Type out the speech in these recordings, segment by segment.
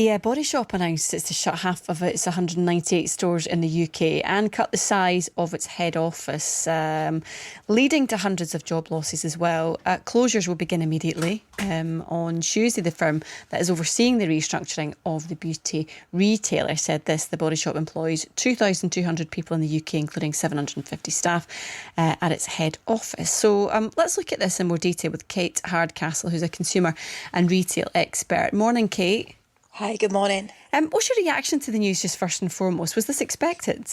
Yeah, Bodyshop announced it's to shut half of its 198 stores in the UK and cut the size of its head office, leading to hundreds of job losses as well. Closures will begin immediately. On Tuesday, the firm that is overseeing the restructuring of the beauty retailer said this. The Bodyshop employs 2,200 people in the UK, including 750 staff at its head office. So let's look at this in more detail with Kate Hardcastle, who's a consumer and retail expert. Morning, Kate. Hi, good morning. What's your reaction to the news, just first and foremost? Was this expected?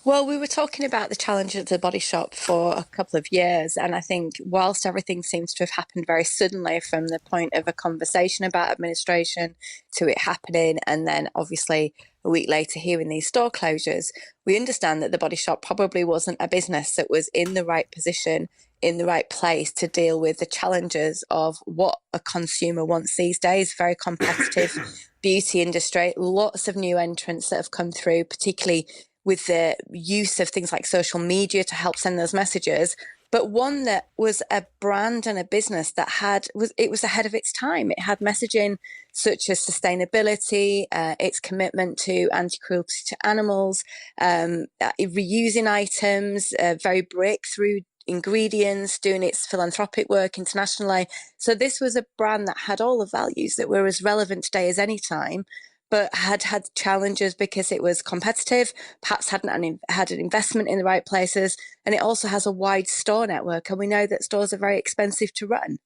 Well, we were talking about the challenge at the Body Shop for a couple of years, and I think whilst everything seems to have happened very suddenly from the point of a conversation about administration to it happening, and then obviously a week later hearing these store closures, we understand that the Body Shop probably wasn't a business that was in the right position, in the right place to deal with the challenges of what a consumer wants these days. Very competitive beauty industry, lots of new entrants that have come through, particularly with the use of things like social media to help send those messages, but one that was a brand and a business that was ahead of its time. It had messaging such as sustainability, its commitment to anti-cruelty to animals, reusing items, very breakthrough ingredients, doing its philanthropic work internationally. So this was a brand that had all the values that were as relevant today as any time, but had challenges because it was competitive, perhaps hadn't had an investment in the right places, and it also has a wide store network, and we know that stores are very expensive to run.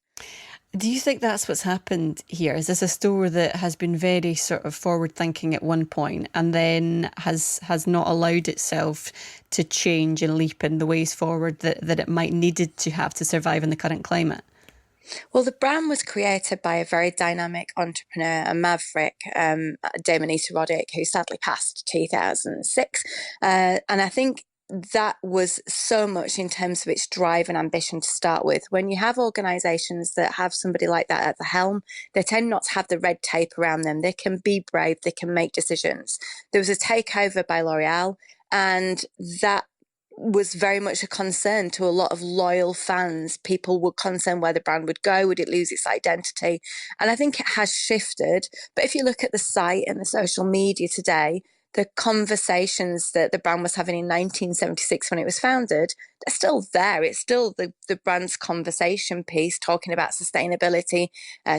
Do you think that's what's happened here? Is this a store that has been very sort of forward thinking at one point and then has not allowed itself to change and leap in the ways forward that it might needed to have to survive in the current climate? Well, the brand was created by a very dynamic entrepreneur, a maverick, Damon Roddick, who sadly passed 2006. And I think that was so much in terms of its drive and ambition to start with. When you have organisations that have somebody like that at the helm, they tend not to have the red tape around them. They can be brave, they can make decisions. There was a takeover by L'Oreal, and that was very much a concern to a lot of loyal fans. People were concerned where the brand would go. Would it lose its identity? And I think it has shifted. But if you look at the site and the social media today, the conversations that the brand was having in 1976 when it was founded, they're still there. It's still the brand's conversation piece, talking about sustainability,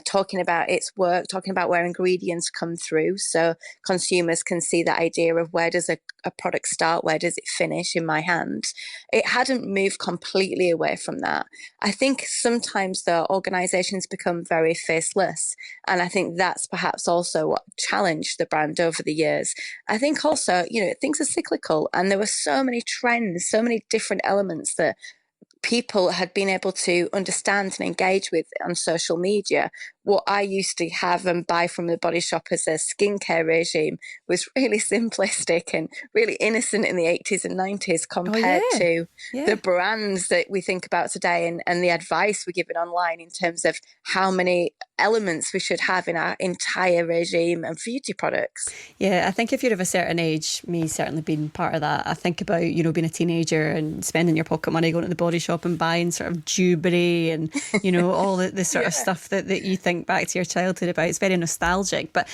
talking about its work, talking about where ingredients come through. So consumers can see that idea of where does a product start, where does it finish in my hand. It hadn't moved completely away from that. I think sometimes the organizations become very faceless. And I think that's perhaps also what challenged the brand over the years. I think also, things are cyclical, and there were so many trends, so many different elements that people had been able to understand and engage with on social media. What I used to have and buy from the Body Shop as a skincare regime was really simplistic and really innocent in the 80s and 90s compared to the brands that we think about today, and the advice we're given online in terms of how many elements we should have in our entire regime of beauty products. Yeah, I think if you're of a certain age, me certainly being part of that, I think about, being a teenager and spending your pocket money going to the Body Shop and buying sort of Dewberry and, all the sort of stuff that you think back to your childhood about. It's very nostalgic. But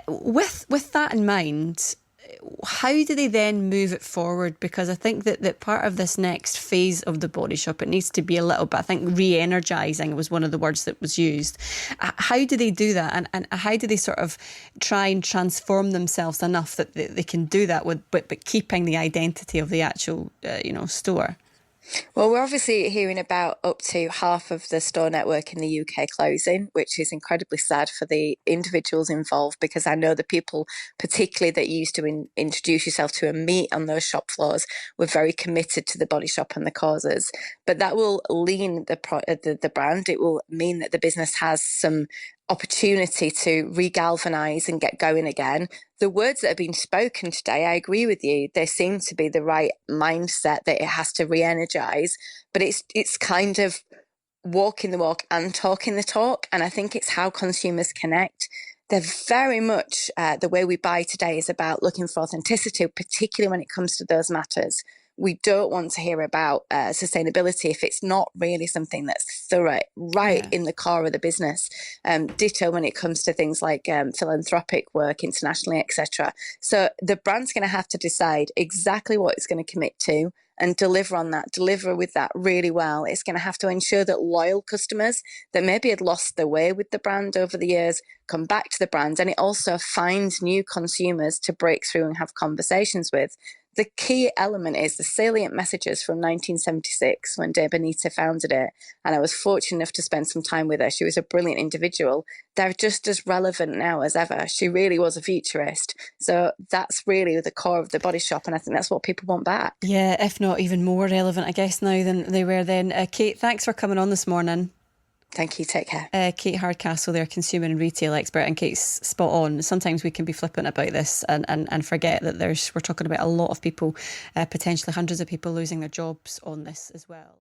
with that in mind, how do they then move it forward? Because I think that part of this next phase of the Body Shop, it needs to be a little bit, I think re-energising was one of the words that was used. How do they do that? And how do they sort of try and transform themselves enough that they can do that but keeping the identity of the actual, store? Well, we're obviously hearing about up to half of the store network in the UK closing, which is incredibly sad for the individuals involved, because I know the people, particularly that you used to introduce yourself to and meet on those shop floors, were very committed to the Body Shop and the causes. But that will lean the brand. It will mean that the business has some opportunity to regalvanize and get going again. The words that have been spoken today, I agree with you. They seem to be the right mindset that it has to re-energize, but it's kind of walking the walk and talking the talk. And I think it's how consumers connect. They're very much the way we buy today is about looking for authenticity, particularly when it comes to those matters. we don't want to hear about sustainability if it's not really something that's thorough, in the core of the business. Ditto when it comes to things like philanthropic work internationally, etc. So the brand's going to have to decide exactly what it's going to commit to and deliver with that really well. It's going to have to ensure that loyal customers that maybe had lost their way with the brand over the years come back to the brand, and it also finds new consumers to break through and have conversations with. The key element is the salient messages from 1976 when De Benita founded it, and I was fortunate enough to spend some time with her. She was a brilliant individual. They're just as relevant now as ever. She really was a futurist. So that's really the core of the Body Shop, and I think that's what people want back. Yeah, if not even more relevant, I guess, now than they were then. Kate, thanks for coming on this morning. Thank you. Take care. Kate Hardcastle, their consumer and retail expert, and Kate's spot on. Sometimes we can be flippant about this and forget that we're talking about a lot of people, potentially hundreds of people losing their jobs on this as well.